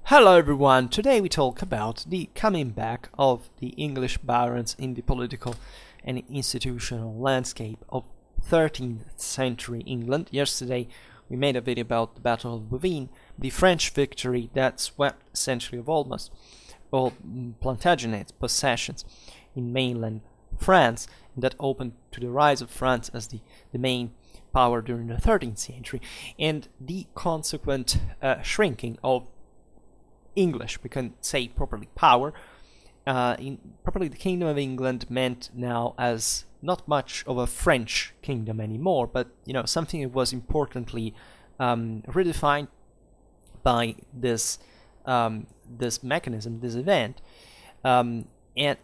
Hello everyone, today we talk about the coming back of the English barons in the political and institutional landscape of 13th century England. Yesterday we made a video about the Battle of Bouvines, the French victory that swept essentially of almost all Plantagenet's possessions in mainland France, and that opened to the rise of France as the main power during the 13th century, and the consequent shrinking of English, we can say properly, power. Properly, the Kingdom of England meant now as not much of a French kingdom anymore, but something that was importantly redefined by this mechanism, this event, and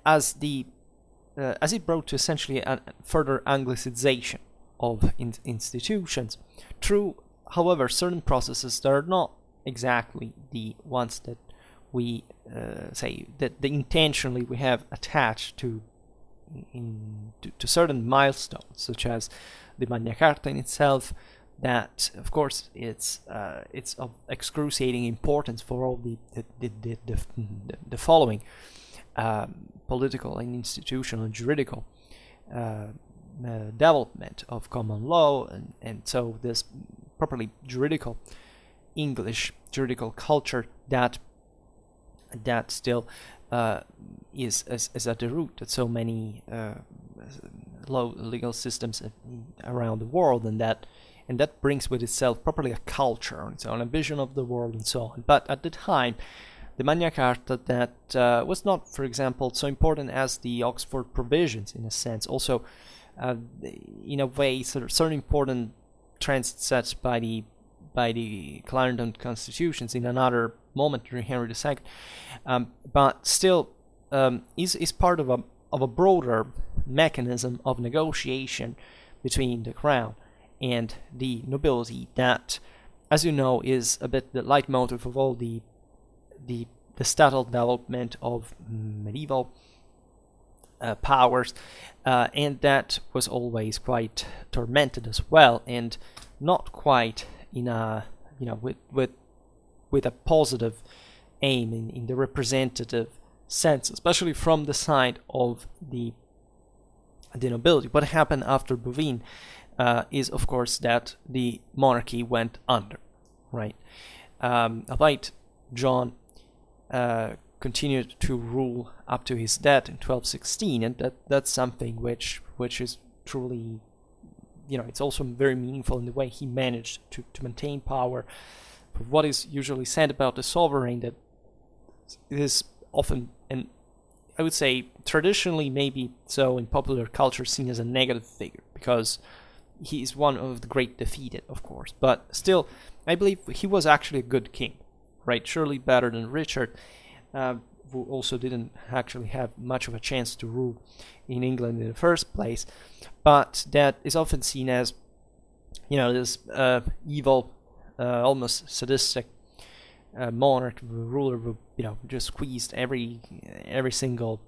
as it brought to essentially a further Anglicization of institutions through, however, certain processes that are not exactly the ones that we say that intentionally we have attached to certain milestones, such as the Magna Carta in itself. That, of course, it's of excruciating importance for all the following political and institutional and juridical development of common law, and so this properly juridical English juridical culture that still is at the root of so many legal systems around the world, and that brings with itself properly a culture on its own, a vision of the world, and so on. But at the time, the Magna Carta that was not, for example, so important as the Oxford Provisions in a sense. Also, in a way, sort of certain important trends set by the Clarendon constitutions in another moment during Henry II, but still is part of a broader mechanism of negotiation between the crown and the nobility that, as you know, is a bit the leitmotif of all the statal development of medieval powers, and that was always quite tormented as well, and not quite in a with a positive aim in the representative sense, especially from the side of the nobility. What happened after Bouvines is, of course, that the monarchy went under, right? Albeit John continued to rule up to his death in 1216, and that's something which is truly, it's also very meaningful in the way he managed to maintain power. For what is usually said about the sovereign, that it is often, and I would say traditionally maybe so in popular culture, seen as a negative figure, because he is one of the great defeated, of course. But still, I believe he was actually a good king, right? Surely better than Richard, who also didn't actually have much of a chance to rule in England in the first place. But that is often seen as, this evil, almost sadistic monarch, ruler who, just squeezed every single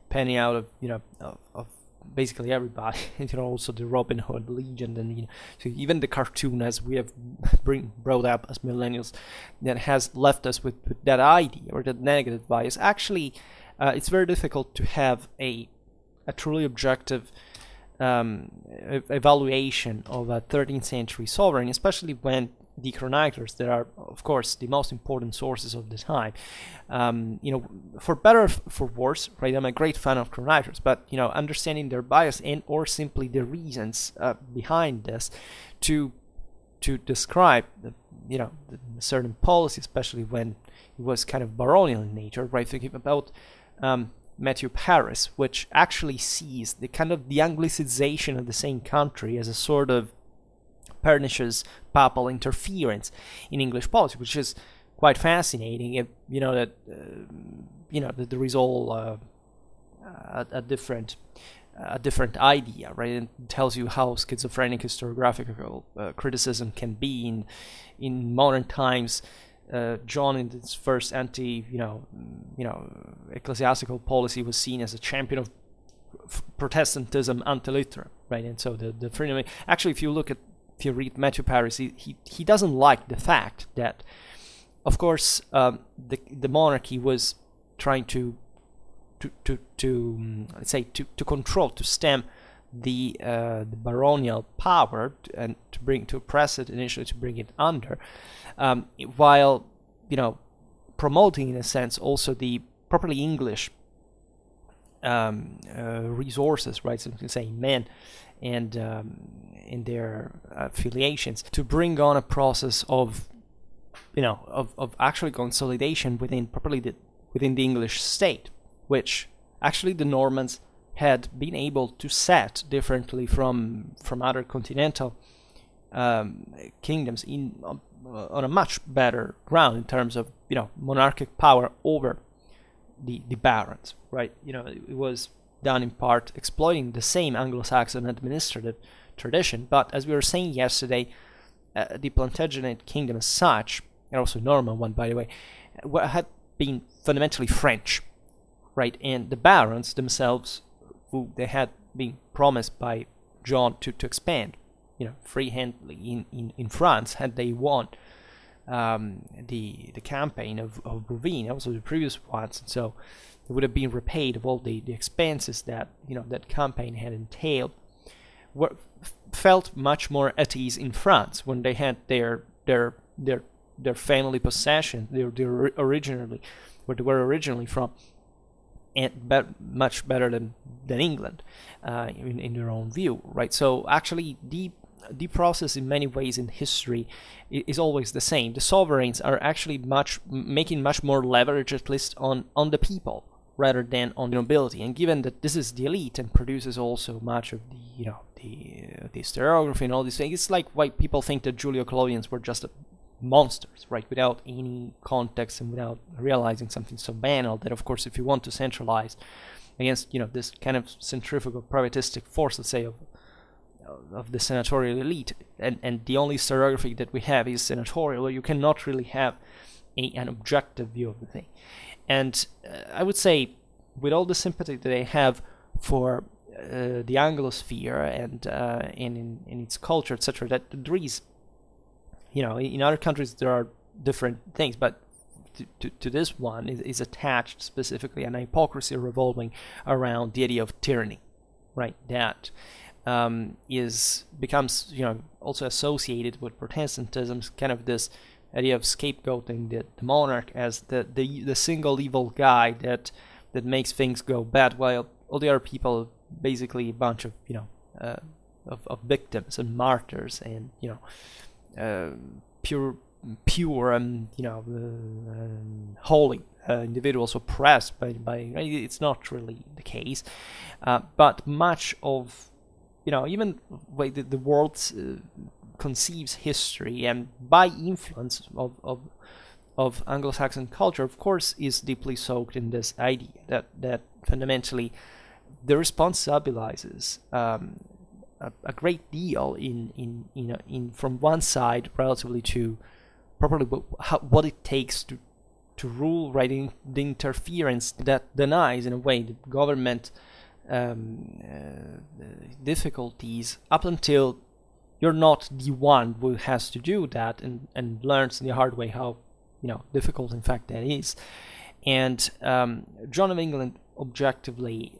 penny out of basically everybody. Also the Robin Hood legend, and so even the cartoon, as we have brought up as millennials, that has left us with that idea or that negative bias. Actually, it's very difficult to have a truly objective evaluation of a 13th century sovereign, especially when the chroniclers that are, of course, the most important sources of the time, for better or for worse, right? I'm a great fan of chroniclers, but understanding their bias and or simply the reasons behind this to describe the certain policy, especially when it was kind of baronial in nature, right? Thinking about Matthew Paris, which actually sees the kind of the Anglicization of the same country as a sort of pernicious papal interference in English policy, which is quite fascinating. That there is all a different idea, right? It tells you how schizophrenic historiographical criticism can be in modern times. John, in his first ecclesiastical policy, was seen as a champion of Protestantism ante litteram, right? And so the freedom. Actually, if you read Matthew Paris, he doesn't like the fact that of course, the monarchy was trying to let's say to control, to stem the baronial power and to oppress it initially, to bring it under, while promoting in a sense also the properly English resources, right? So you can say men and in their affiliations, to bring on a process of actually consolidation within the English state, which actually the Normans had been able to set differently from other continental kingdoms on a much better ground in terms of monarchic power over the barons, right? It was done in part exploiting the same Anglo-Saxon administrative tradition, but as we were saying yesterday, the Plantagenet kingdom as such, and also Norman one, by the way, had been fundamentally French, right? And the barons themselves, who they had been promised by John to expand, free-handedly in France, had they won the campaign of Bouvines, also the previous ones, and so it would have been repaid of all the expenses that that campaign had entailed. Felt much more at ease in France when they had their family possession, originally where they were originally from, and much better than England in their own view, right? So actually the process in many ways in history is always the same. The sovereigns are actually making much more leverage, at least on the people, rather than on the nobility. And given that this is the elite and produces also much of the historiography and all these things, it's like why people think that Julio-Claudians were just monsters, right? Without any context and without realizing something so banal that, of course, if you want to centralize against this kind of centrifugal privatistic force, let's say, of the senatorial elite, and the only historiography that we have is senatorial, where you cannot really have an objective view of the thing. And I would say, with all the sympathy that I have for the Anglosphere and in its culture, etc., that there is, in other countries there are different things, but to this one is attached specifically an hypocrisy revolving around the idea of tyranny, right? That becomes also associated with Protestantism, kind of this idea of scapegoating the monarch as the single evil guy that makes things go bad, while all the other people basically a bunch of of victims and martyrs and pure and holy individuals oppressed by it's not really the case, but much of even the way the world conceives history, and by influence of Anglo-Saxon culture, of course, is deeply soaked in this idea that fundamentally the responsibilizes a great deal in from one side relatively to properly what it takes to rule, right? In the interference that denies in a way the government difficulties up until you're not the one who has to do that and learns the hard way how difficult in fact that is. And John of England objectively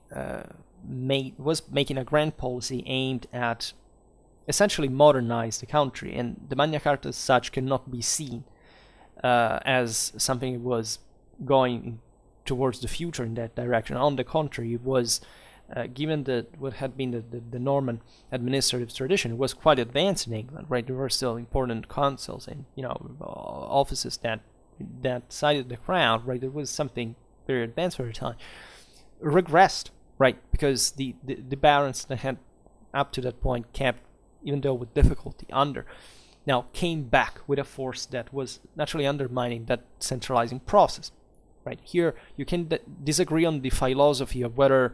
was making a grand policy aimed at essentially modernize the country, and the Magna Carta as such cannot be seen as something that was going towards the future in that direction. On the contrary, it was given that what had been the Norman administrative tradition, it was quite advanced in England, right? There were still important consuls and offices that sided the crown, right? There was something very advanced for the time. Regressed, right? Because the barons that had up to that point kept, even though with difficulty, under, now came back with a force that was naturally undermining that centralizing process, right? Here you can disagree on the philosophy of whether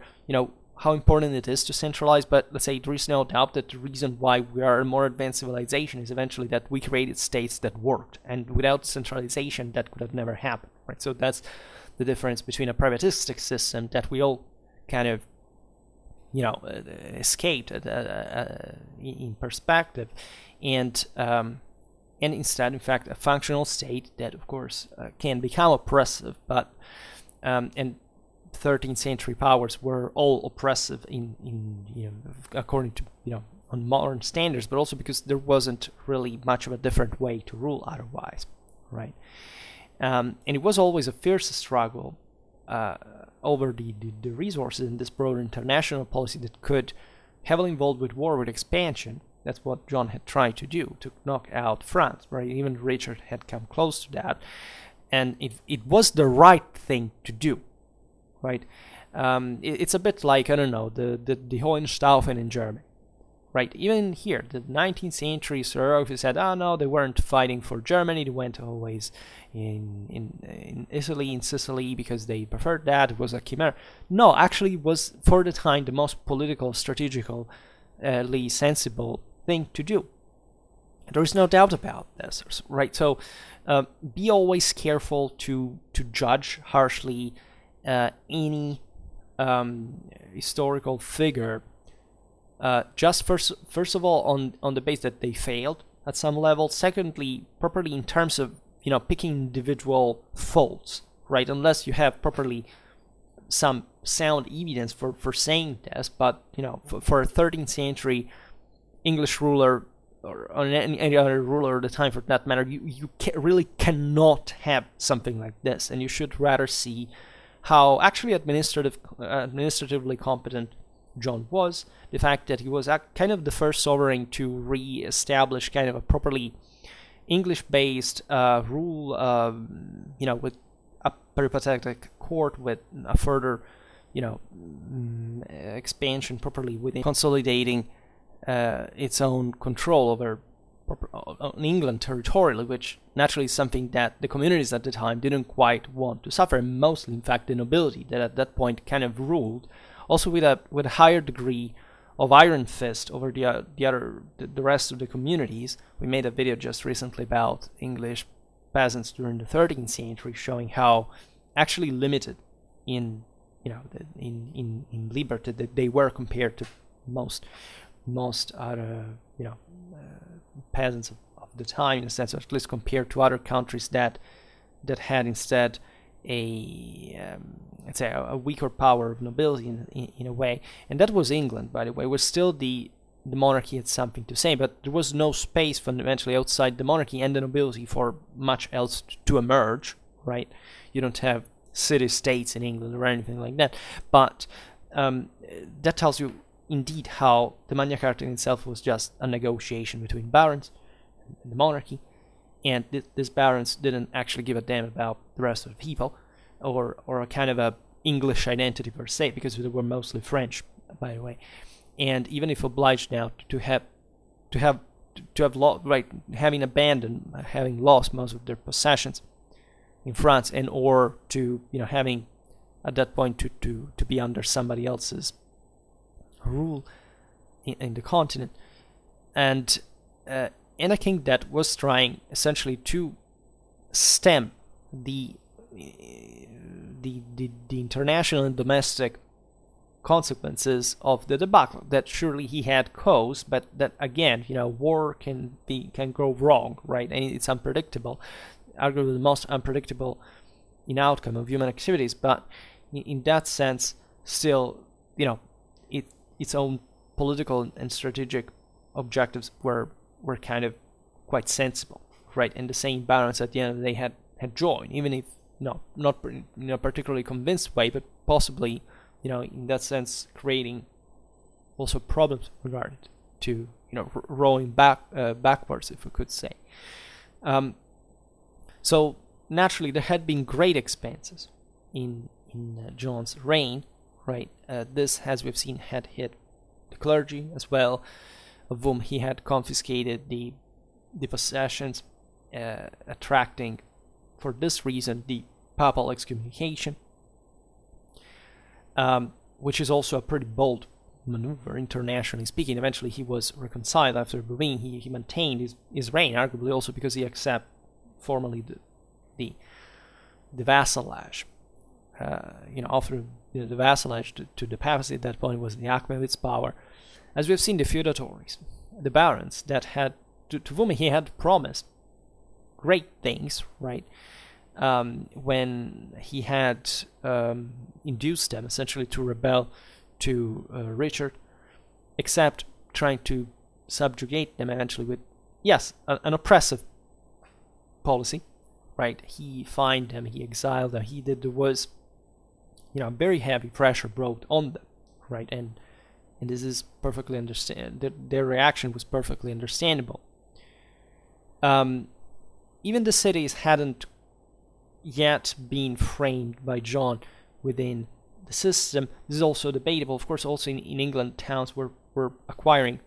how important it is to centralize, but let's say there is no doubt that the reason why we are a more advanced civilization is eventually that we created states that worked, and without centralization that could have never happened, right? So that's the difference between a privatistic system that we all kind of escaped in perspective, and and instead, in fact, a functional state that, of course, can become oppressive, but and 13th century powers were all oppressive according to on modern standards, but also because there wasn't really much of a different way to rule otherwise, right? And it was always a fierce struggle over the resources in this broader international policy that could heavily involved with war, with expansion. That's what John had tried to do, to knock out France, right? Even Richard had come close to that. And it was the right thing to do, right? It's a bit like, I don't know, the Hohenstaufen in Germany, right? Even here, the 19th century historiography said, oh no, they weren't fighting for Germany, they went always in Italy, in Sicily, because they preferred that, it was a chimera. No, actually it was, for the time, the most political, strategically sensible thing to do. There is no doubt about this, right? So be always careful to judge harshly any historical figure just first of all on the basis that they failed at some level. Secondly, properly in terms of picking individual faults, right? Unless you have properly some sound evidence for saying this, but for a 13th century English ruler or any other ruler of the time for that matter, you really cannot have something like this, and you should rather see how actually administratively competent John was, the fact that he was kind of the first sovereign to re-establish kind of a properly English-based rule, with a peripatetic court, with a further, expansion properly within consolidating its own control over England territorially, which naturally is something that the communities at the time didn't quite want to suffer, mostly in fact the nobility that at that point kind of ruled, also with a higher degree of iron fist over the rest of the communities. We made a video just recently about English peasants during the 13th century, showing how actually limited in liberty that they were compared to most other peasants of the time, in a sense, or at least compared to other countries that had instead a let's say a weaker power of nobility in a way. And that was England, by the way. Was still the monarchy had something to say, but there was no space fundamentally outside the monarchy and the nobility for much else to emerge, right? You don't have city-states in England or anything like that, but that tells you indeed how the Magna Carta in itself was just a negotiation between barons and the monarchy, and these barons didn't actually give a damn about the rest of the people, or a kind of a English identity per se, because they were mostly French, by the way. And even if obliged now having abandoned, having lost most of their possessions in France, and or to having at that point to be under somebody else's rule in the continent, and a king that was trying essentially to stem the international and domestic consequences of the debacle that surely he had caused, but that again, war can go wrong, right? And it's unpredictable, arguably the most unpredictable in outcome of human activities. But in that sense, still, its own political and strategic objectives were kind of quite sensible, right? And the same barons at the end of the day had joined, even if not in a particularly convinced way, but possibly in that sense creating also problems regarding to rolling backwards, if we could say. So naturally there had been great expenses in John's reign, right? This, as we've seen, had hit the clergy as well, of whom he had confiscated the possessions, attracting for this reason the papal excommunication, which is also a pretty bold maneuver internationally speaking. Eventually he was reconciled after Bouvines. He maintained his reign, arguably also because he accepted formally the vassalage. After the vassalage to the papacy at that point was the acme of its power. As we have seen, the feudatories, the barons that had to whom he had promised great things, right? When he had induced them essentially to rebel to Richard, except trying to subjugate them eventually with, yes, an oppressive policy, right? He fined them, he exiled them, there was, very heavy pressure brought on them, right? And this is perfectly their reaction was perfectly understandable. Even the cities hadn't yet been framed by John within the system. This is also debatable. Of course, also in England, towns were acquiring,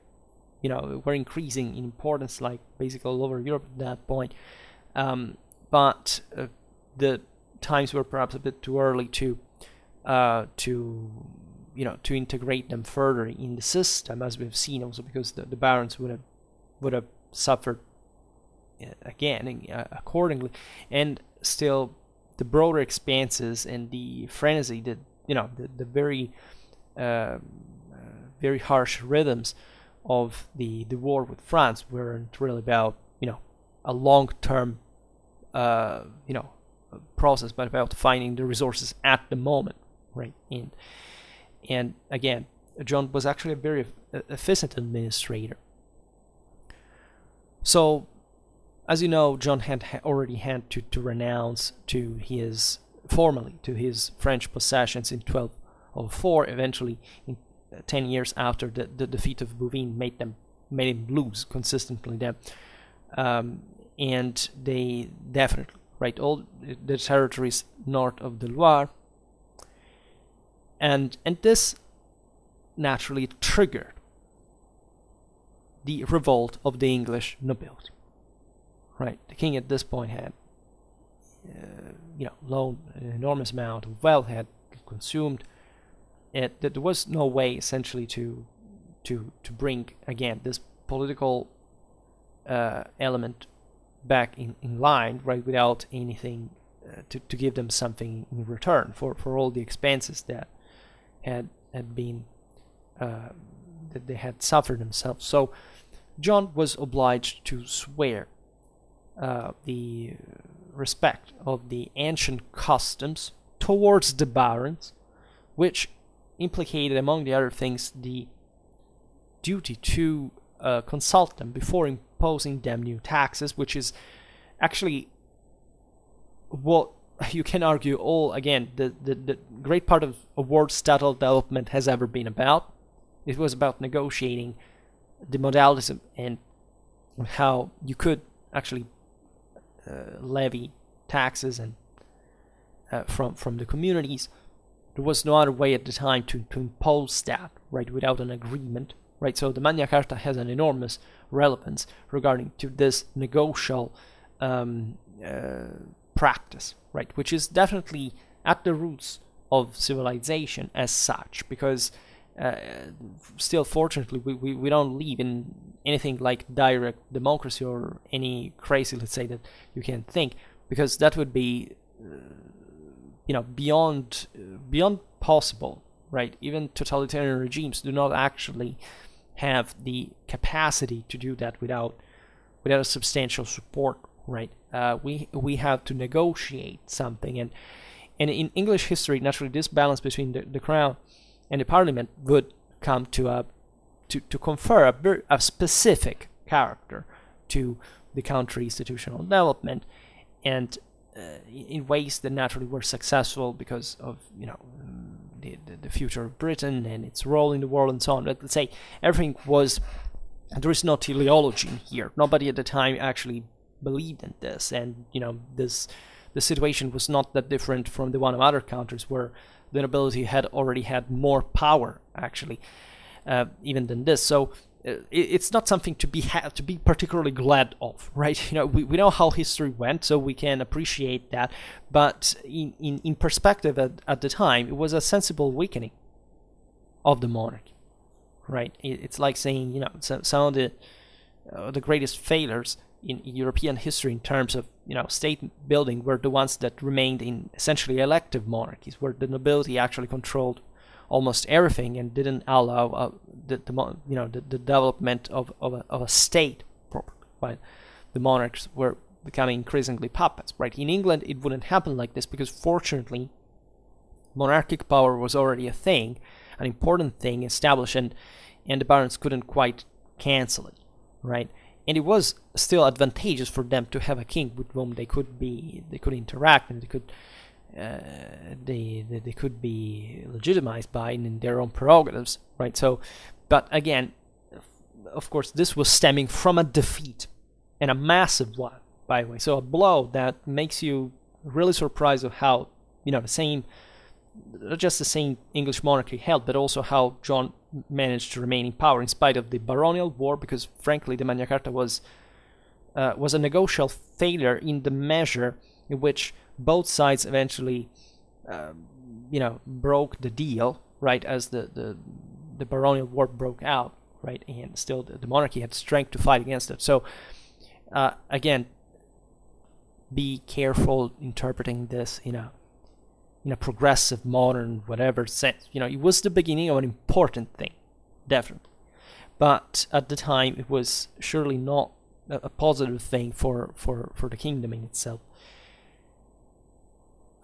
were increasing in importance, like basically all over Europe at that point. But the times were perhaps a bit too early to integrate them further in the system, as we've seen, also because the barons would have suffered again accordingly, and still the broader expanses and the frenzy, the very very harsh rhythms of the war with France weren't really about a long-term process, but about finding the resources at the moment, right? And again, John was actually a very efficient administrator. So, as you know, John had already had to renounce formally to his French possessions in 1204. Eventually, in 10 years after the defeat of Bouvines made him lose consistently them, and they definitely, right, all the territories north of the Loire, and this naturally triggered the revolt of the English nobility. Right, the king at this point had, loaned an enormous amount of wealth, had consumed it. There was no way, essentially, to bring again this political element back in line, right, without anything to give them something in return for all the expenses that had been that they had suffered themselves. So John was obliged to swear the respect of the ancient customs towards the barons, which implicated, among the other things, the duty to consult them before imposing them new taxes, which is actually what you can argue the great part of world statal development has ever been about. It was about negotiating the modalities and how you could actually levy taxes and from the communities. There was no other way at the time to impose that, right, without an agreement, right? So the Magna Carta has an enormous relevance regarding to this negotiable practice, right, which is definitely at the roots of civilization as such, because still, fortunately, we don't live in anything like direct democracy or any crazy, let's say, that you can think, because that would be beyond possible, right? Even totalitarian regimes do not actually have the capacity to do that without a substantial support, right? We have to negotiate something, and in English history, naturally, this balance between the crown and the parliament would come to confer a specific character to the country institutional development, and in ways that naturally were successful because of the future of Britain and its role in the world and so on. But let's say everything was, there is no teleology here. Nobody at the time actually believed in this, and the situation was not that different from the one of other countries where the nobility had already had more power, actually, even than this. So it's not something to be particularly glad of, right? We know how history went, so we can appreciate that. But in perspective at the time, it was a sensible weakening of the monarchy, right? It's like saying, some of the greatest failures in European history in terms of state building were the ones that remained in essentially elective monarchies, where the nobility actually controlled almost everything and didn't allow the development of a state properly. Right? The monarchs were becoming increasingly puppets, right? In England, it wouldn't happen like this because, fortunately, monarchic power was already a thing, an important thing established, and the barons couldn't quite cancel it, right? And it was still advantageous for them to have a king with whom they could interact, and they could be legitimized by in their own prerogatives, right? So, but again, of course, this was stemming from a defeat, and a massive one, by the way. So a blow that makes you really surprised of how, the same, not just the same English monarchy held, but also how John managed to remain in power in spite of the Baronial War, because frankly the Magna Carta was a negotiable failure in the measure in which both sides eventually broke the deal, right, as the Baronial War broke out, right, and still the monarchy had strength to fight against it. So again, be careful interpreting this in a progressive, modern, whatever sense. It was the beginning of an important thing, definitely. But at the time, it was surely not a positive thing for the kingdom in itself.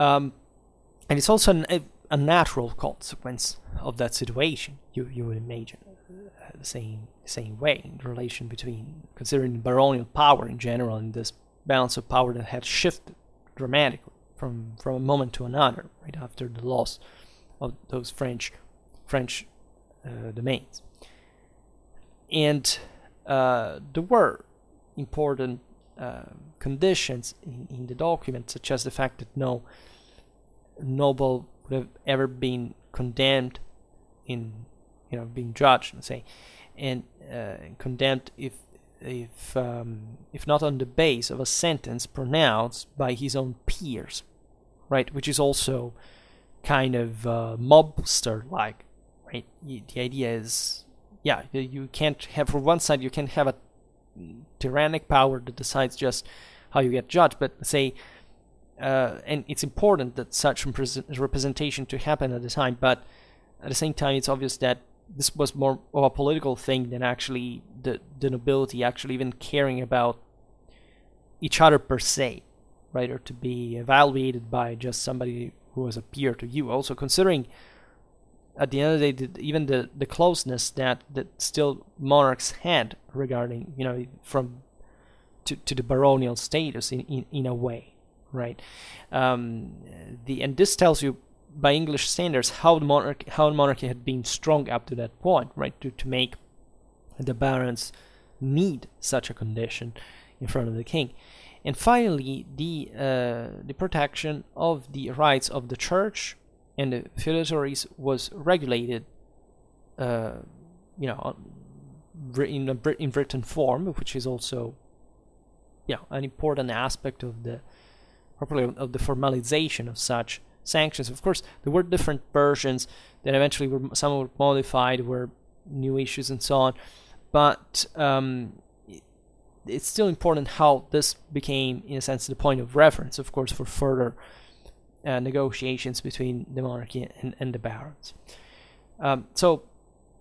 And it's also a natural consequence of that situation, you would imagine. The same way in the relation between, considering baronial power in general, and this balance of power that had shifted dramatically from a moment to another, right after the loss of those French domains. And there were important conditions in the document, such as the fact that no noble would have ever been condemned in being judged, let's say, and condemned if not on the base of a sentence pronounced by his own peers, right? Which is also kind of mobster-like, right? The idea is, you can't have, for one side, you can have a tyrannic power that decides just how you get judged, but say, and it's important that such representation to happen at the time, but at the same time, it's obvious that this was more of a political thing than actually the nobility actually even caring about each other per se, right? Or to be evaluated by just somebody who was a peer to you. Also considering, at the end of the day, even the closeness that still monarchs had regarding, from to the baronial status in a way, right? And this tells you, by English standards, how the monarchy had been strong up to that point, right? To make the barons need such a condition in front of the king. And finally, the protection of the rights of the church and the feudatories was regulated, in written form, which is also, an important aspect of the formalization of such sanctions. Of course, there were different versions that eventually some were modified, were new issues and so on, but it's still important how this became, in a sense, the point of reference, of course, for further negotiations between the monarchy and the barons. So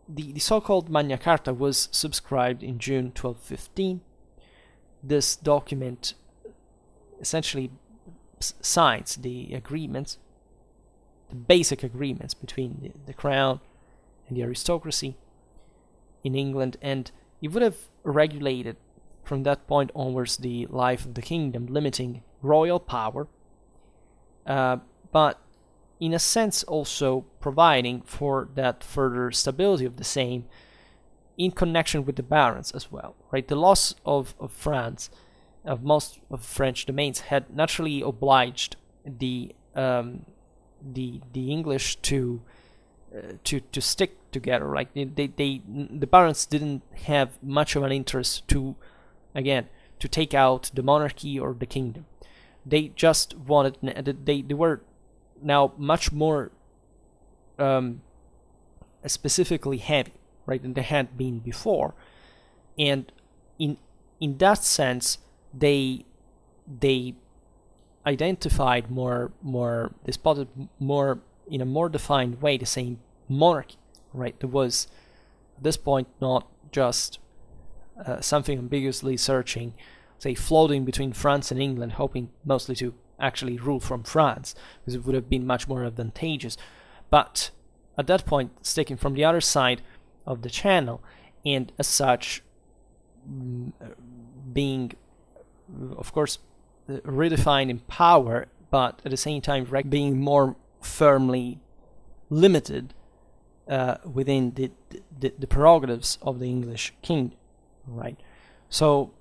the so-called Magna Carta was subscribed in June 1215. This document essentially signs the agreements, the basic agreements between the crown and the aristocracy in England, and it would have regulated from that point onwards the life of the kingdom, limiting royal power, but in a sense also providing for that further stability of the same in connection with the barons as well, right? The loss of France, of most of French domains, had naturally obliged the English to stick together, right? The barons didn't have much of an interest to take out the monarchy or the kingdom. They just wanted, they were now much more specifically heavy, right, than they had been before, and in that sense they identified they spotted more in a more defined way the same monarchy, right? There was at this point not just something ambiguously searching say, floating between France and England, hoping mostly to actually rule from France, because it would have been much more advantageous. But at that point, sticking from the other side of the channel, and as such, being, of course, redefined in power, but at the same time being more firmly limited within the prerogatives of the English kingdom, right? So,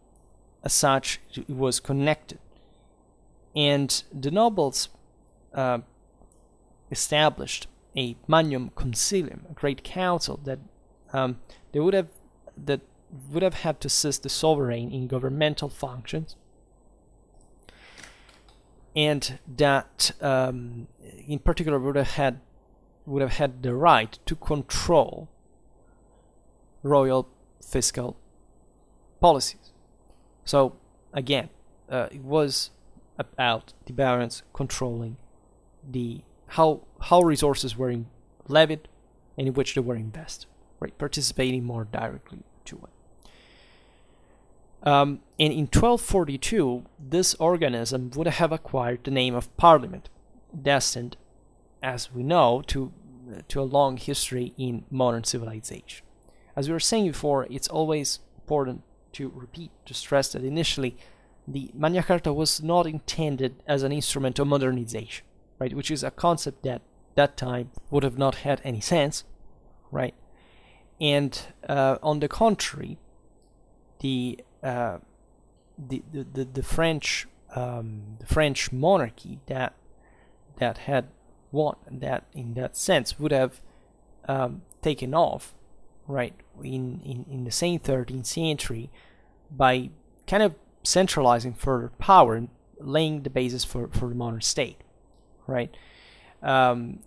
as such, it was connected. And the nobles established a Magnum Concilium, a great council that they would have had to assist the sovereign in governmental functions, and that in particular would have had the right to control royal fiscal policies. So again, it was about the barons controlling how resources were levied and in which they were invested, right? Participating more directly to it. And in 1242, this organism would have acquired the name of Parliament, destined, as we know, to a long history in modern civilization. As we were saying before, it's always important to repeat, to stress that initially the Magna Carta was not intended as an instrument of modernization, right? Which is a concept that that time would have not had any sense, right? And on the contrary, the French monarchy that had won, that in that sense would have taken off, right, in the same 13th century, by kind of centralizing further power and laying the basis for the modern state, right? And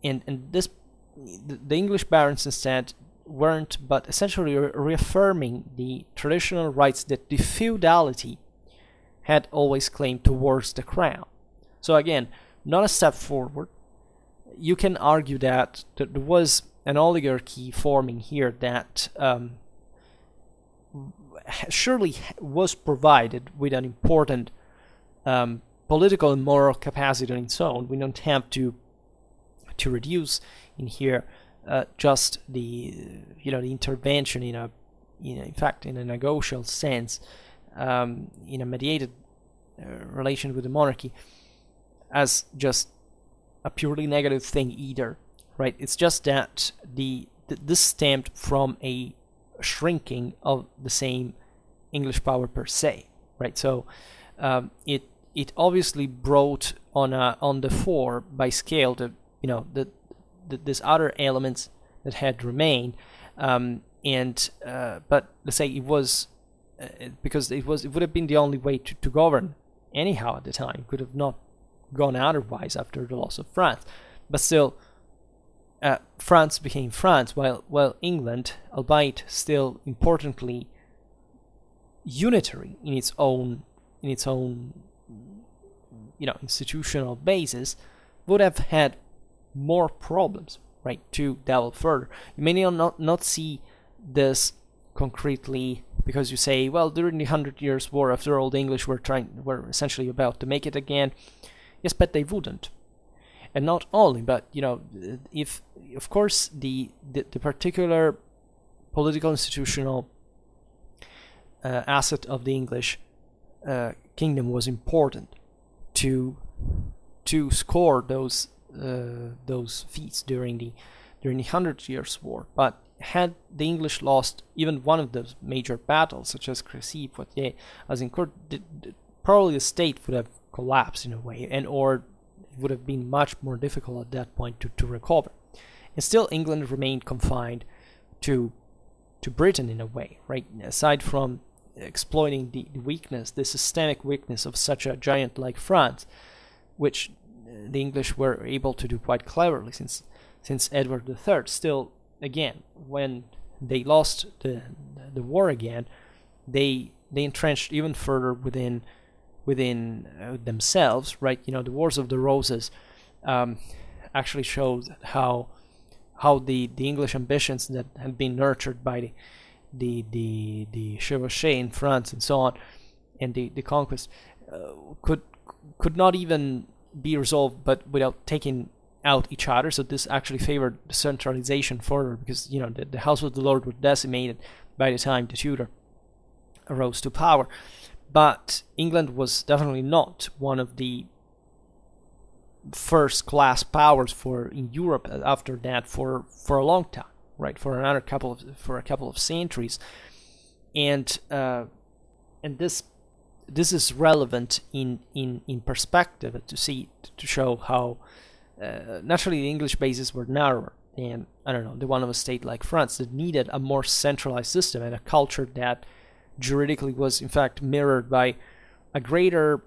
this, the English barons instead weren't, but essentially reaffirming the traditional rights that the feudality had always claimed towards the crown. So again, not a step forward. You can argue that there was an oligarchy forming here that surely was provided with an important political and moral capacity on its own. We don't have to reduce in here just the intervention in fact in a negotiable sense, in a mediated relation with the monarchy, as just a purely negative thing either, right? It's just that this stemmed from a shrinking of the same English power per se, right? So it obviously brought on the fore by scale this other elements that had remained, but let's say it was because it would have been the only way to govern anyhow at the time. It could have not gone otherwise after the loss of France, but still France became France, while England, albeit still importantly unitary in its own institutional basis, would have had more problems, right, to delve further. You may not see this concretely because you say, well, during the 100 Years' War, after all, the English were essentially about to make it again. Yes, but they wouldn't. And not only, but if of course the particular political institutional asset of the English kingdom was important to score those feats during the 100 Years' War. But had the English lost even one of those major battles, such as Crécy, Poitiers, Azincourt, probably the state would have collapsed in a way, or it would have been much more difficult at that point to recover. And still, England remained confined to Britain in a way, right? Aside from exploiting the weakness, the systemic weakness of such a giant like France, which the English were able to do quite cleverly since Edward III. Still, again, when they lost the war again, they entrenched even further within themselves, right? The Wars of the Roses actually showed how the English ambitions that had been nurtured by the chevauchée in France and so on, and the conquest could not even be resolved, but without taking out each other. So this actually favored the centralization further, because the House of the Lord was decimated by the time the Tudor rose to power. But England was definitely not one of the first-class powers in Europe after that for a long time, right? For a couple of centuries, and this is relevant in perspective to show how naturally the English bases were narrower than, I don't know, the one of a state like France that needed a more centralized system and a culture that juridically was in fact mirrored by a greater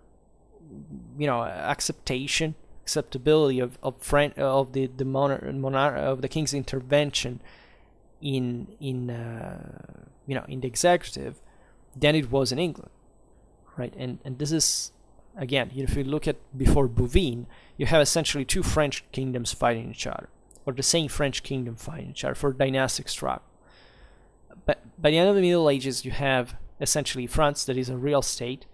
acceptability of the king's intervention in the executive than it was in England, right? And this is, again, if you look at before Bouvines, you have essentially two French kingdoms fighting each other, or the same French kingdom fighting each other for dynastic struggle. But by the end of the Middle Ages, you have essentially France that is a real state,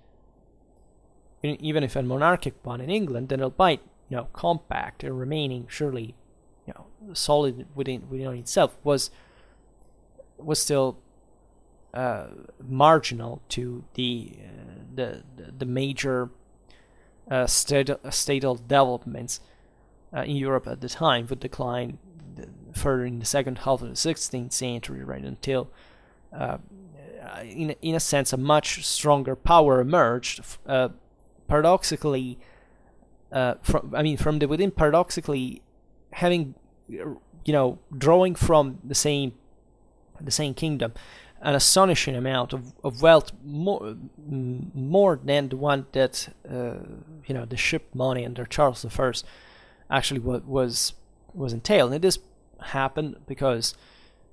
even if a monarchic one in England, then albeit compact and remaining surely solid within itself, was still marginal to the major statal developments in Europe at the time, would decline further in the second half of the 16th century, right, until in a sense a much stronger power emerged, paradoxically from the within, paradoxically having drawing from the same kingdom an astonishing amount of wealth, more than the one that the ship money under Charles I actually was entailed. And this happened because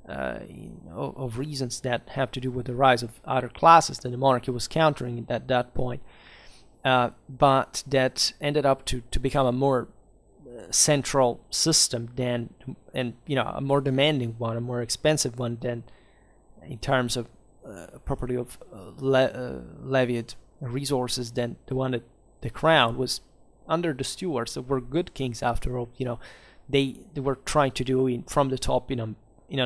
of reasons that have to do with the rise of other classes that the monarchy was countering at that point, but that ended up to become a more central system than, and a more demanding one, a more expensive one than, in terms of property of levied resources, than the one that the crown was under the stewards, that were good kings after all. They were trying to do from the top in an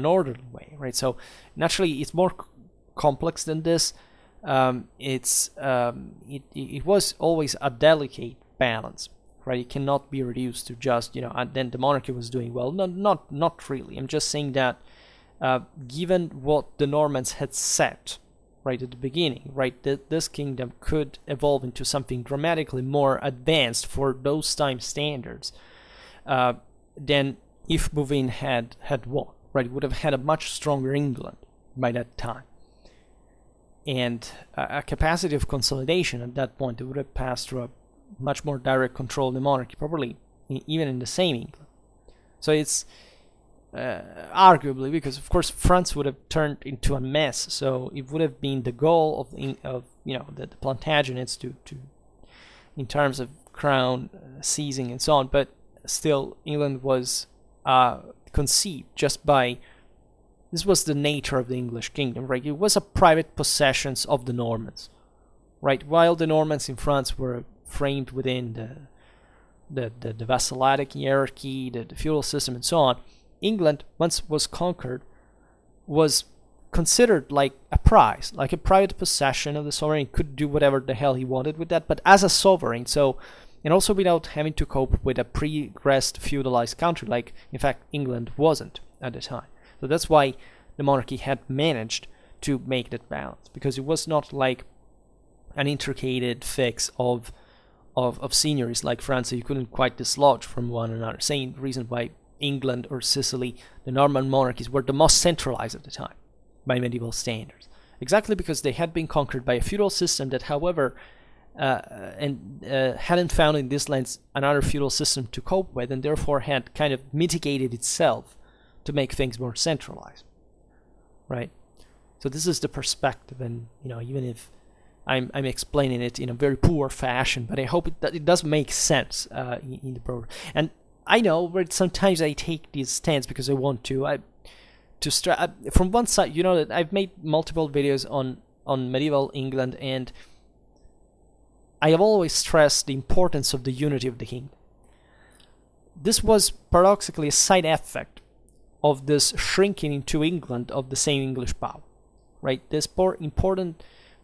orderly way, right? So naturally, it's more complex than this. It was always a delicate balance, right? It cannot be reduced to just and then the monarchy was doing well. Not really. I'm just saying that given what the Normans had set right at the beginning, right, this kingdom could evolve into something dramatically more advanced for those time standards than if Bouvines had won, right? It would have had a much stronger England by that time, and a capacity of consolidation at that point. It would have passed through a much more direct control of the monarchy, probably even in the same England. So it's arguably, because of course France would have turned into a mess, so it would have been the goal of the Plantagenets to in terms of crown seizing and so on, but still England was conceived just by, this was the nature of the English kingdom, right? It was a private possessions of the Normans, right? While the Normans in France were framed within the vassalitic hierarchy, the feudal system and so on, England, once was conquered, was considered like a prize, like a private possession of the sovereign. Could do whatever the hell he wanted with that, but as a sovereign, so, and also without having to cope with a pre-regressed feudalized country, like in fact England wasn't at the time. So that's why the monarchy had managed to make that balance, because it was not like an intricated fix of seigneuries like France that you couldn't quite dislodge from one another. Same reason why England or Sicily, the Norman monarchies, were the most centralized at the time by medieval standards. Exactly because they had been conquered by a feudal system that, however, hadn't found in these lands another feudal system to cope with, and therefore had kind of mitigated itself to make things more centralized, right? So this is the perspective, and even if I'm explaining it in a very poor fashion, but I hope it does make sense in the program. And I know, but sometimes I take these stands because I want to. from one side, you know that I've made multiple videos on medieval England, and I have always stressed the importance of the unity of the kingdom. This was paradoxically a side effect of this shrinking into England of the same English power, right? This important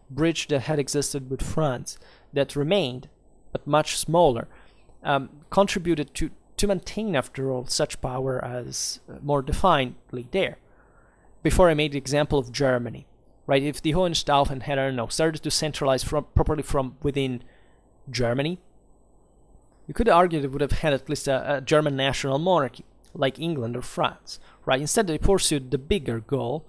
bridge that had existed with France, that remained, but much smaller, contributed to maintain, after all, such power as more definedly there. Before I made the example of Germany, right? If the Hohenstaufen had, I don't know, started to centralize properly from within Germany, you could argue they would have had at least a German national monarchy, like England or France, right? Instead, they pursued the bigger goal,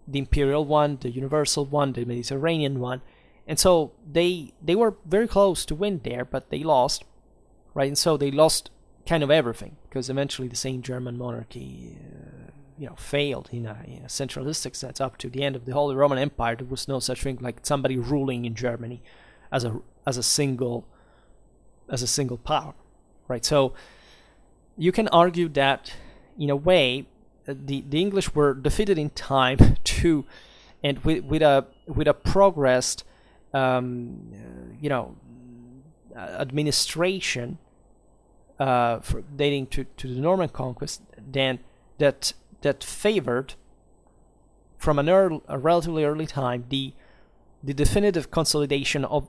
the imperial one, the universal one, the Mediterranean one, and so they were very close to win there, but they lost, right? And so they lost kind of everything, because eventually the same German monarchy, failed in a centralistic sense up to the end of the Holy Roman Empire. There was no such thing like somebody ruling in Germany as a single power, right? So you can argue that, in a way, the English were defeated in time too, and with a progressed, administration dating to the Norman conquest, then that favored, from a relatively early time, the definitive consolidation of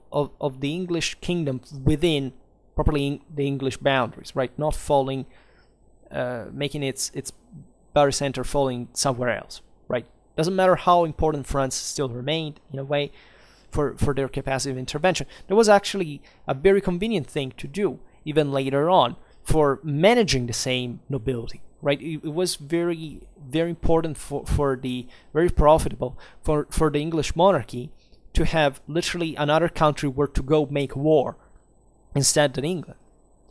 the English kingdom within properly the English boundaries, right? Not falling, making its center falling somewhere else, right? Doesn't matter how important France still remained, in a way, for their capacity of intervention. There was actually a very convenient thing to do, even later on, for managing the same nobility, right? It was very, very important very profitable for the English monarchy to have literally another country where to go make war instead than England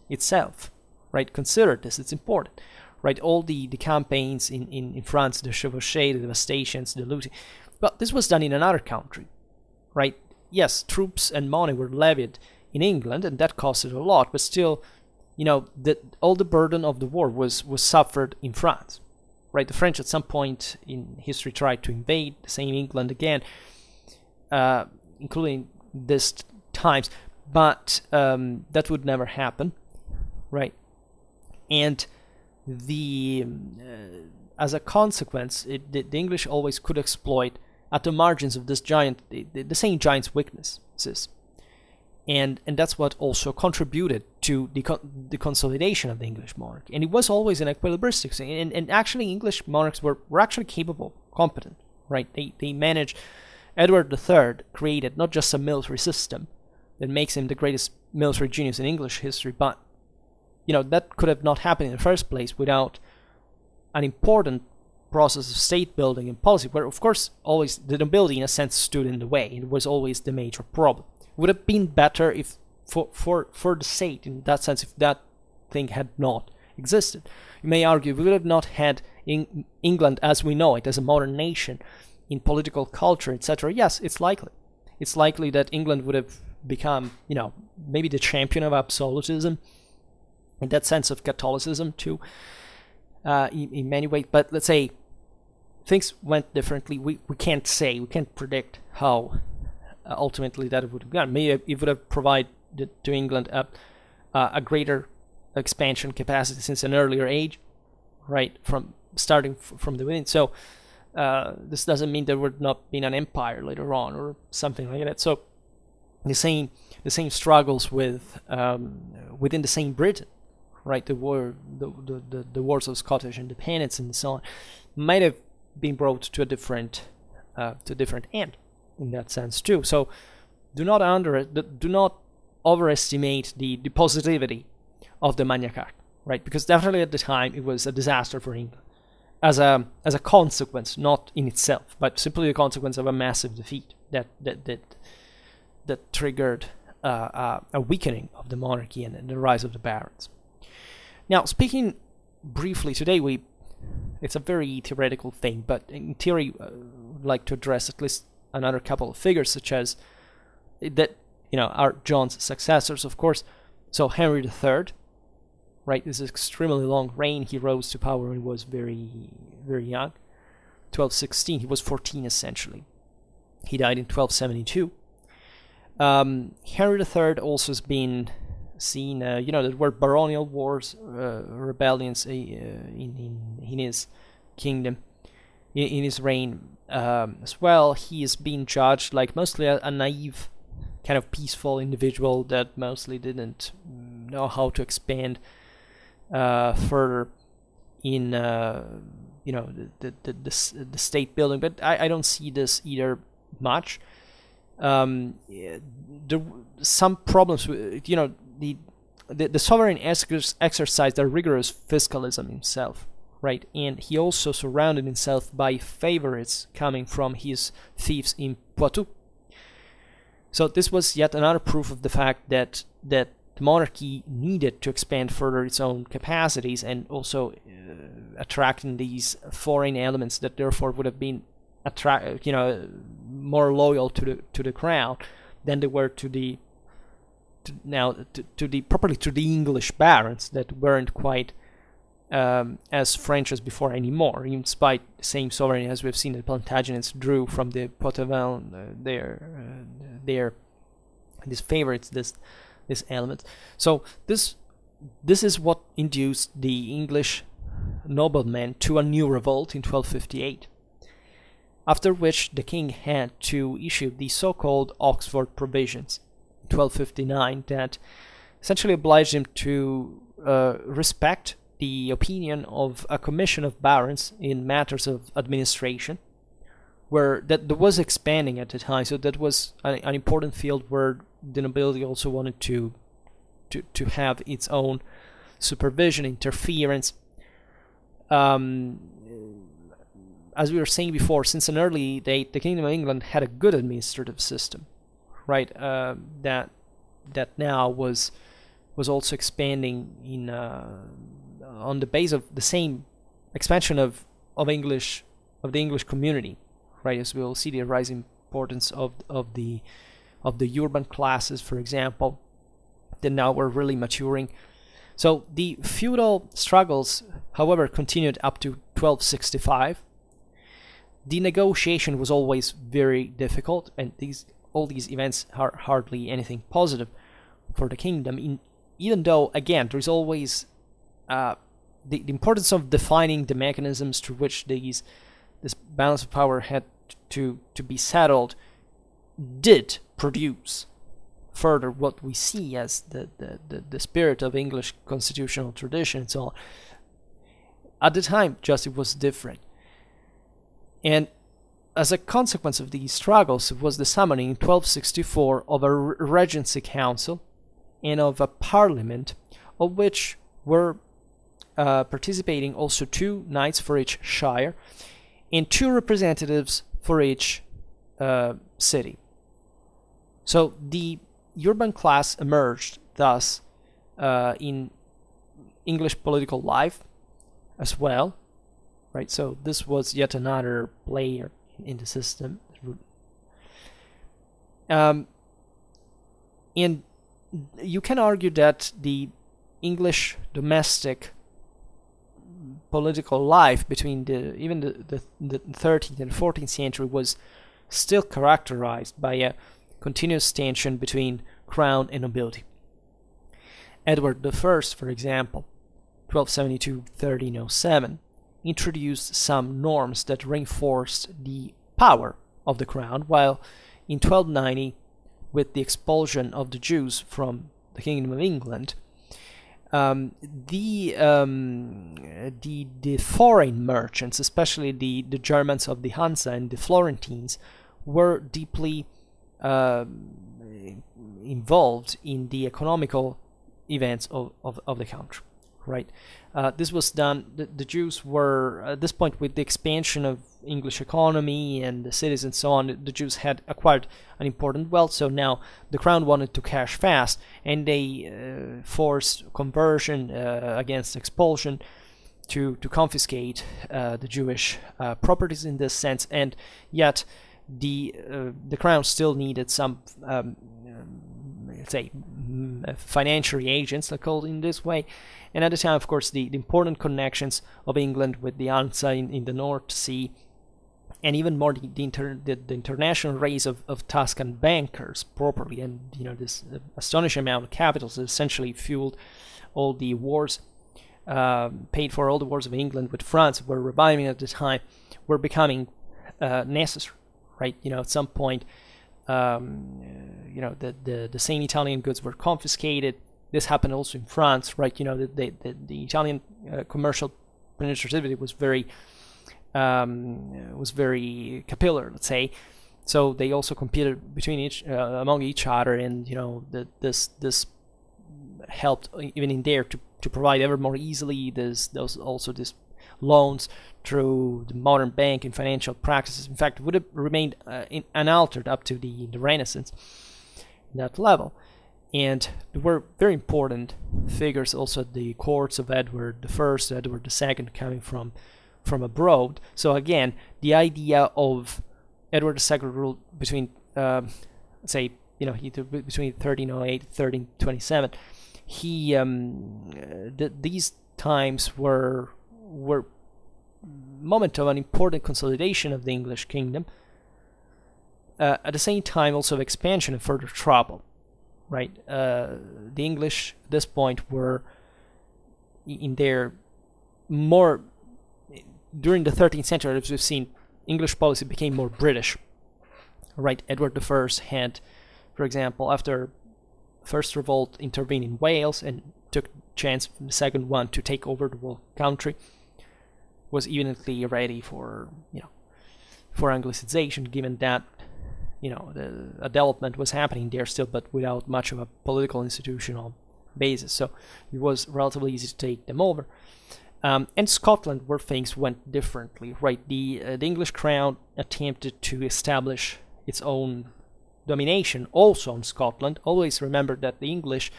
itself, right? Consider this, it's important, right? All the campaigns in France, the chevauchée, the devastations, the looting, but this was done in another country, right? Yes, troops and money were levied in England, and that costed a lot, but still, all the burden of the war was suffered in France, right? The French at some point in history tried to invade the same England again, including this times, but that would never happen, right? And as a consequence, the English always could exploit at the margins of this the same giant's weaknesses. And that's what also contributed to the consolidation of the English monarchy. And it was always an equilibristic thing. And actually, English monarchs were actually capable, competent, right? They managed. Edward III created not just a military system that makes him the greatest military genius in English history, but that could have not happened in the first place without an important process of state building and policy, where of course always the nobility in a sense stood in the way. It was always the major problem. It would have been better if for the state, in that sense, if that thing had not existed. You may argue we would have not had England as we know it, as a modern nation, in political culture, etc. Yes, it's likely. It's likely that England would have become, maybe the champion of absolutism, in that sense of Catholicism too, in many ways. But let's say things went differently. We can't predict how ultimately that would have gone. Maybe it would have provided to England a greater expansion capacity since an earlier age, right? From starting from the beginning. So this doesn't mean there would not be an empire later on or something like that. So the same struggles with within the same Britain, right? The wars of Scottish independence and so on might have been brought to a different end in that sense too. So do not overestimate the positivity of the Magna Carta, right? Because definitely at the time it was a disaster for England as a consequence, not in itself, but simply the consequence of a massive defeat that triggered a weakening of the monarchy and the rise of the barons. Now, speaking briefly today, it's a very theoretical thing, but in theory, I would like to address at least another couple of figures, such as that, are John's successors, of course. So Henry III, right? This is extremely long reign. He rose to power when he was very, very young. 1216, he was 14 essentially. He died in 1272. Henry III also has been seen, there were baronial wars, rebellions in his kingdom, in his reign as well. He is being judged like mostly a naive, kind of peaceful individual that mostly didn't know how to expand further in the state building. But I don't see this either much. There some problems with the sovereign exercised a rigorous fiscalism himself, right? And he also surrounded himself by favorites coming from his fiefs in Poitou. So this was yet another proof of the fact that the monarchy needed to expand further its own capacities, and also attracting these foreign elements that therefore would have been more loyal to the crown than they were to the English barons that weren't quite as French as before anymore, in spite the same sovereign as we've seen the Plantagenets drew from the Poitevins, their these favorites, this element. So this is what induced the English noblemen to a new revolt in 1258, after which the king had to issue the so-called Oxford Provisions in 1259 that essentially obliged him to respect the opinion of a commission of barons in matters of administration, where that was expanding at the time. So that was an important field where the nobility also wanted to have its own supervision, interference. As we were saying before, since an early date, the Kingdom of England had a good administrative system, right? That now was also expanding in on the base of the same expansion of the English community, right? As we'll see the rising importance of the urban classes, for example, that now were really maturing. So the feudal struggles, however, continued up to 1265. The negotiation was always very difficult, and all these events are hardly anything positive for the kingdom. Even though, again, there is always the importance of defining the mechanisms through which this balance of power had to be settled did produce further what we see as the spirit of English constitutional tradition and so on. At the time, justice was different. And as a consequence of these struggles, it was the summoning in 1264 of a regency council and of a parliament, of which were participating also 2 knights for each shire and 2 representatives for each city. So the urban class emerged thus in English political life as well, right? So this was yet another player in the system. And you can argue that the English domestic political life between even the 13th and 14th century was still characterized by a continuous tension between crown and nobility. Edward I, for example, 1272-1307, introduced some norms that reinforced the power of the crown, while in 1290, with the expulsion of the Jews from the Kingdom of England, the foreign merchants, especially the Germans of the Hansa and the Florentines, were deeply involved in the economical events of the country, right? This was done, the Jews were, at this point, with the expansion of English economy and the cities and so on, the Jews had acquired an important wealth, so now the crown wanted to cash fast, and they forced conversion against expulsion to confiscate the Jewish properties in this sense, and yet the crown still needed some let's say, financial agents, let's call it in this way. And at the time, of course, the important connections of England with the Hansa in the North Sea, and even more the international raise of Tuscan bankers properly, and this astonishing amount of capital that essentially fueled all the wars, paid for all the wars of England with France, were reviving at the time, were becoming necessary, right? At some point, the same Italian goods were confiscated. This happened also in France, right? The Italian commercial penetrativity was very capillary, let's say. So they also competed between among each other, and this helped even in there to provide ever more easily these loans through the modern bank and financial practices. In fact, would have remained unaltered up to the Renaissance, that level. And there were very important figures also at the courts of Edward I, Edward II, coming from abroad. So again, the idea of Edward II ruled between, between 1308 and 1327. These times were moment of an important consolidation of the English kingdom. At the same time, also of expansion and further trouble. Right, the English at this point were in their more during the 13th century, as we've seen, English policy became more British. Right, Edward I had, for example, after the first revolt, intervened in Wales and took chance from the second one to take over the whole country. Was evidently ready for Anglicization, given that a development was happening there still, but without much of a political institutional basis. So it was relatively easy to take them over. And Scotland, where things went differently, right? The English crown attempted to establish its own domination also on Scotland. Always remember that the English,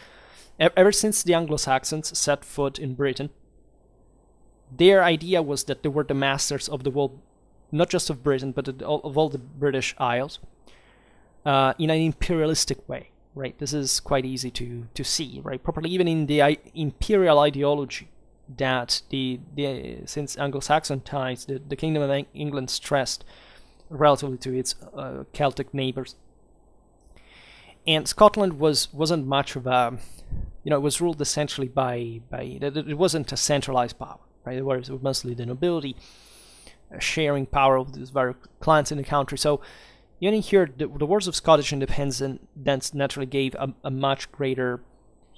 ever since the Anglo-Saxons set foot in Britain, their idea was that they were the masters of the world, not just of Britain, but of all the British Isles, in an imperialistic way, right? This is quite easy to see, right? Properly, even in the imperial ideology that since Anglo-Saxon times, the Kingdom of England stressed relatively to its Celtic neighbors. And Scotland wasn't much of a, it was ruled essentially by it wasn't a centralized power, right? It was mostly the nobility sharing power of these various clans in the country. So even here, the wars of Scottish independence naturally gave a much greater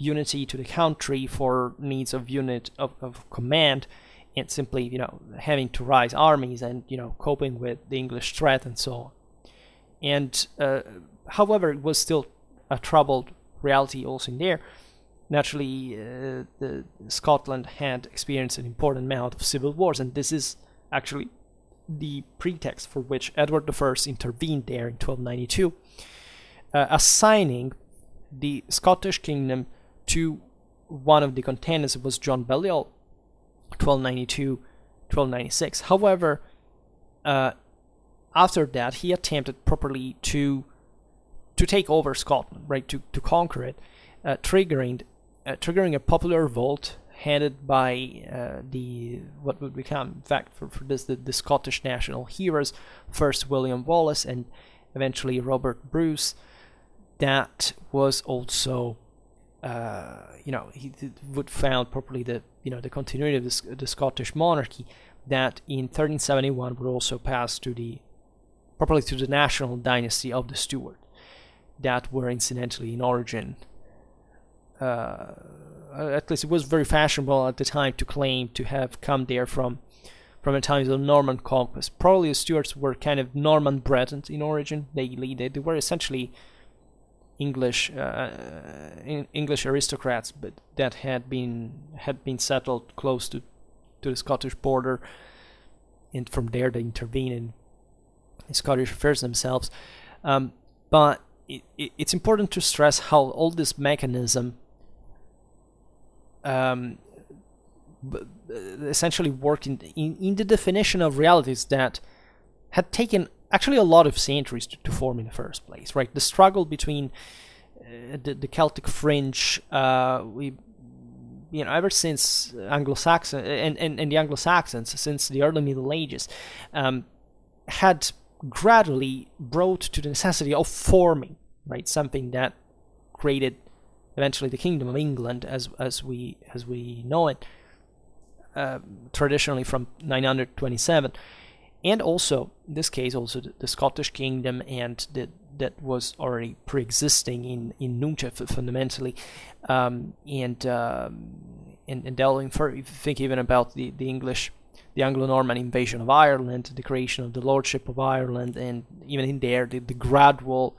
unity to the country for needs of unit of command, and simply having to raise armies and coping with the English threat and so on. And however, it was still a troubled reality also in there. Naturally, Scotland had experienced an important amount of civil wars, and this is actually the pretext for which Edward I intervened there in 1292, assigning the Scottish kingdom to one of the contenders. It was John Balliol, 1292-1296. However, after that, he attempted properly to take over Scotland, right, to conquer it, triggering a popular revolt headed by what would become, in fact, for this, the Scottish national heroes, first William Wallace and eventually Robert Bruce. That was also, he would found properly the continuity of the Scottish monarchy, that in 1371 would also pass to the national dynasty of the Stewards, that were incidentally in origin. At least it was very fashionable at the time to claim to have come there from the times of Norman conquest. Probably the Stuarts were kind of Norman Bretons in origin. They were essentially English aristocrats, but that had been settled close to the Scottish border, and from there they intervened in Scottish affairs themselves. But it's important to stress how all this mechanism essentially worked in the definition of realities that had taken actually a lot of centuries to form in the first place, right? The struggle between the Celtic fringe, ever since Anglo-Saxon and the Anglo-Saxons, since the early Middle Ages, had gradually brought to the necessity of forming, right, something that created eventually the Kingdom of England as we know it, traditionally from 927, and also in this case also the Scottish Kingdom, and that was already pre-existing in Nunca fundamentally, and delving further, if you think even about the Anglo-Norman invasion of Ireland, the creation of the Lordship of Ireland, and even in there the gradual,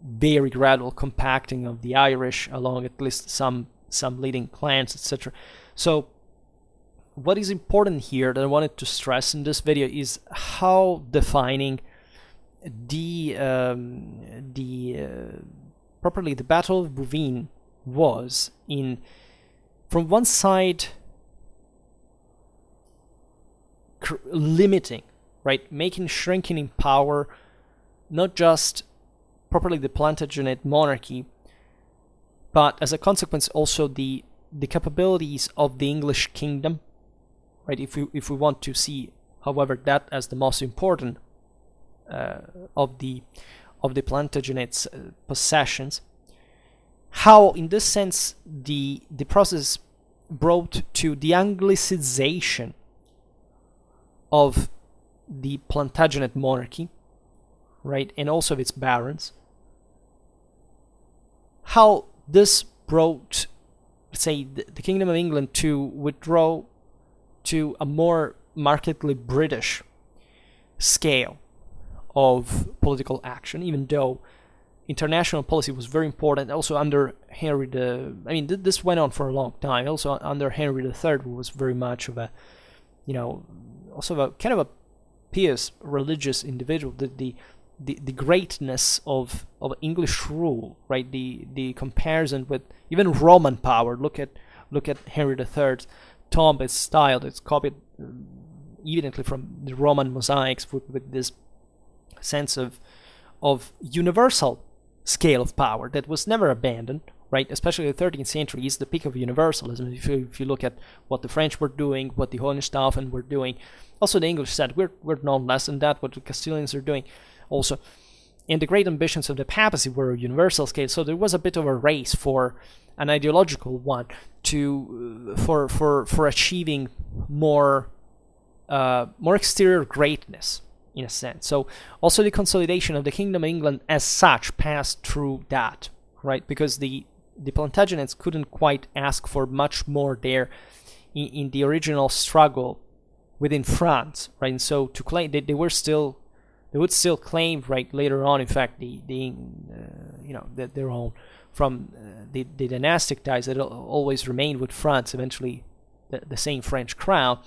very gradual compacting of the Irish along at least some leading clans, etc. So what is important here that I wanted to stress in this video is how defining properly the Battle of Bouvines was in, from one side, limiting, right, making shrinking in power, not just properly the Plantagenet monarchy, but as a consequence also the capabilities of the English kingdom, right? If we want to see, however, that as the most important of the Plantagenet's possessions, how in this sense the process brought to the Anglicization of the Plantagenet monarchy, right, and also of its barons, how this brought, let's say, the Kingdom of England to withdraw to a more markedly British scale of political action, even though international policy was very important. Also under Henry this went on for a long time. Also under Henry III, who was very much of a, also a kind of a pious religious individual. The greatness of English rule, right? The comparison with even Roman power. Look at Henry III's tomb, its style. It's copied evidently from the Roman mosaics with this sense of universal scale of power that was never abandoned, right? Especially the 13th century is the peak of universalism. If you look at what the French were doing, what the Hohenstaufen were doing, also the English said we're no less than that. What the Castilians are doing, also, and the great ambitions of the papacy were a universal scale. So there was a bit of a race for an ideological one for achieving more exterior greatness, in a sense. So also the consolidation of the Kingdom of England as such passed through that, right? Because the Plantagenets couldn't quite ask for much more there in the original struggle within France, right? And so to claim they would still claim, right, later on, in fact, their own from the dynastic ties that always remained with France, eventually the same French crown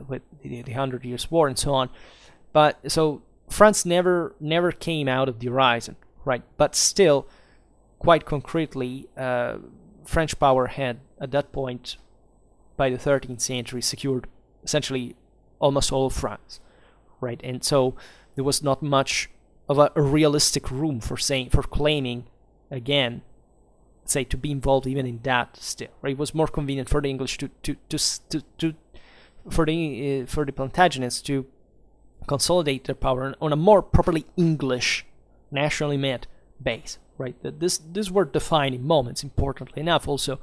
with the 100 Years' War and so on. But so France never came out of the horizon, right? But still, quite concretely, French power had at that point, by the 13th century, secured essentially almost all of France, right? And so there was not much of a realistic room for claiming again, say, to be involved even in that still, right? It was more convenient for the English for the Plantagenets to consolidate their power on a more properly English, nationally meant base, right? That these were defining moments, importantly enough. Also,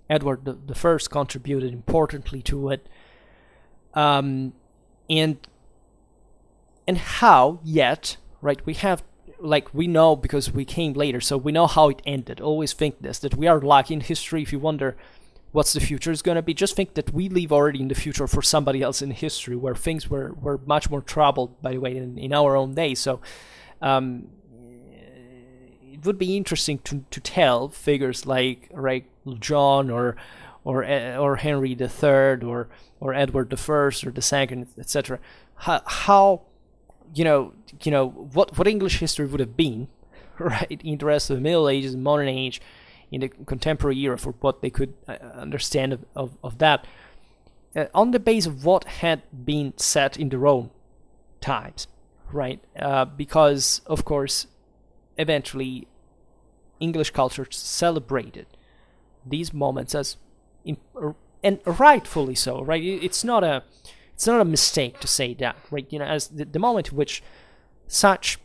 Edward the First contributed importantly to it, and how yet, right? We know because we came later, so we know how it ended. Always think this, that we are lucky in history. If you wonder what's the future is going to be, just think that we live already in the future for somebody else in history, where things were much more troubled, by the way, in our own day. So it would be interesting to tell figures like John or Henry III or Edward the First or the Second, etc. How what English history would have been, right, in the rest of the Middle Ages, modern age, in the contemporary era, for what they could understand of that, on the base of what had been set in their own times, right? Because, of course, eventually English culture celebrated these moments as, and rightfully so, right? It's not a mistake to say that, right? As the moment in which such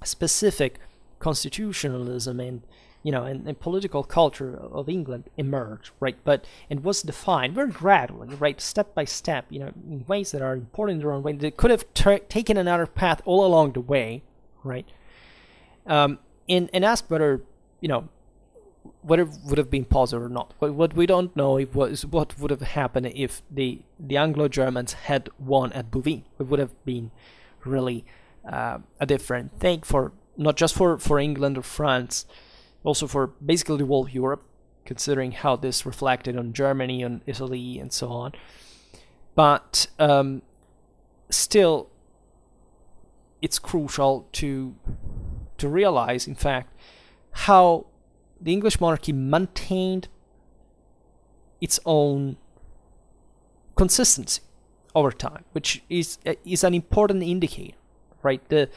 specific constitutionalism and and political culture of England emerged, right? But it was defined very gradually, right, step by step, in ways that are important in their own way. They could have taken another path all along the way, right? And ask whether whether it would have been possible or not. What we don't know is what would have happened if the Anglo-Germans had won at Bouvines. It would have been really a different thing, for not just for England or France, also for basically the whole Europe, considering how this reflected on Germany, on Italy, and so on. But still, it's crucial to realize, in fact, how the English monarchy maintained its own consistency over time, which is an important indicator, right? The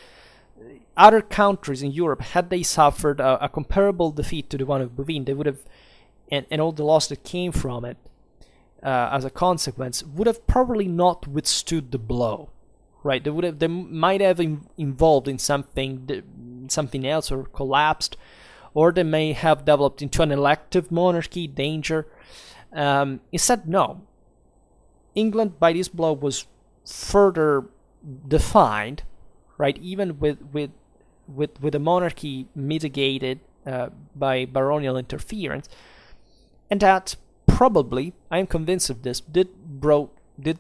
other countries in Europe, had they suffered a comparable defeat to the one of Bouvines, they would have, and all the loss that came from it as a consequence, would have probably not withstood the blow, right? They might have involved in something else, or collapsed, or they may have developed into an elective monarchy, danger. Instead, no. England, by this blow, was further defined, right? Even with the monarchy mitigated by baronial interference, and that probably, I am convinced of this, did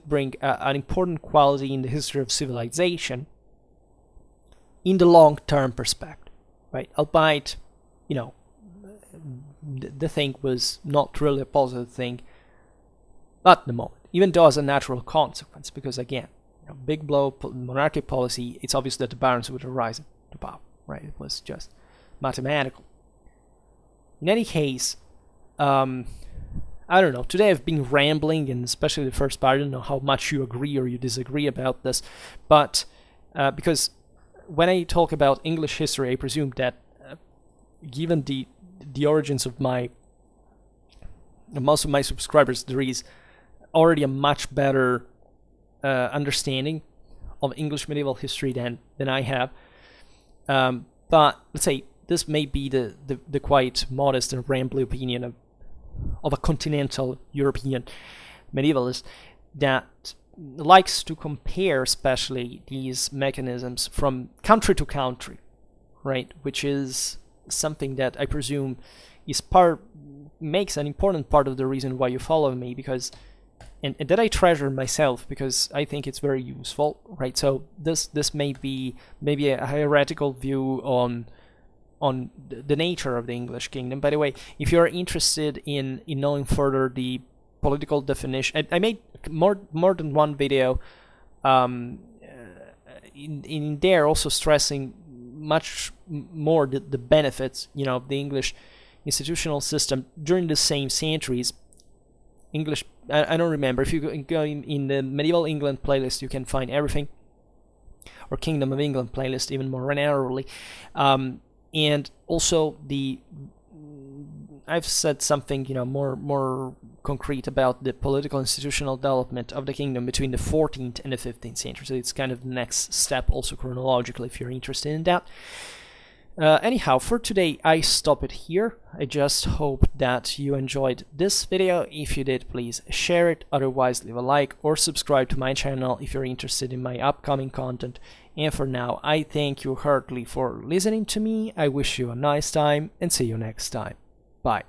bring an important quality in the history of civilization in the long-term perspective, right? Albeit, the thing was not really a positive thing at the moment, even though as a natural consequence, because again, big blow, monarchic policy, it's obvious that the barons would rise to power, right? It was just mathematical. In any case, I don't know, today I've been rambling, and especially the first part, I don't know how much you agree or you disagree about this, but because when I talk about English history, I presume that given the origins of most of my subscribers, there is already a much better understanding of English medieval history than I have. But let's say this may be the quite modest and rambling opinion of a continental European medievalist that likes to compare especially these mechanisms from country to country, right? Which is something that I presume makes an important part of the reason why you follow me, because and that I treasure myself, because I think it's very useful, right? So this may be maybe a heretical view on the nature of the English kingdom. By the way, if you're interested in knowing further the political definition, I made more than one video in there also stressing much more the benefits, of the English institutional system during the same centuries. English, I don't remember, if you go in the medieval England playlist, you can find everything, or Kingdom of England playlist even more narrowly, and also I've said something more concrete about the political institutional development of the kingdom between the 14th and the 15th century. So it's kind of the next step, also chronologically, if you're interested in that. Anyhow, for today, I stop it here. I just hope that you enjoyed this video. If you did, please share it. Otherwise, leave a like or subscribe to my channel if you're interested in my upcoming content. And for now, I thank you heartily for listening to me. I wish you a nice time and see you next time. Bye.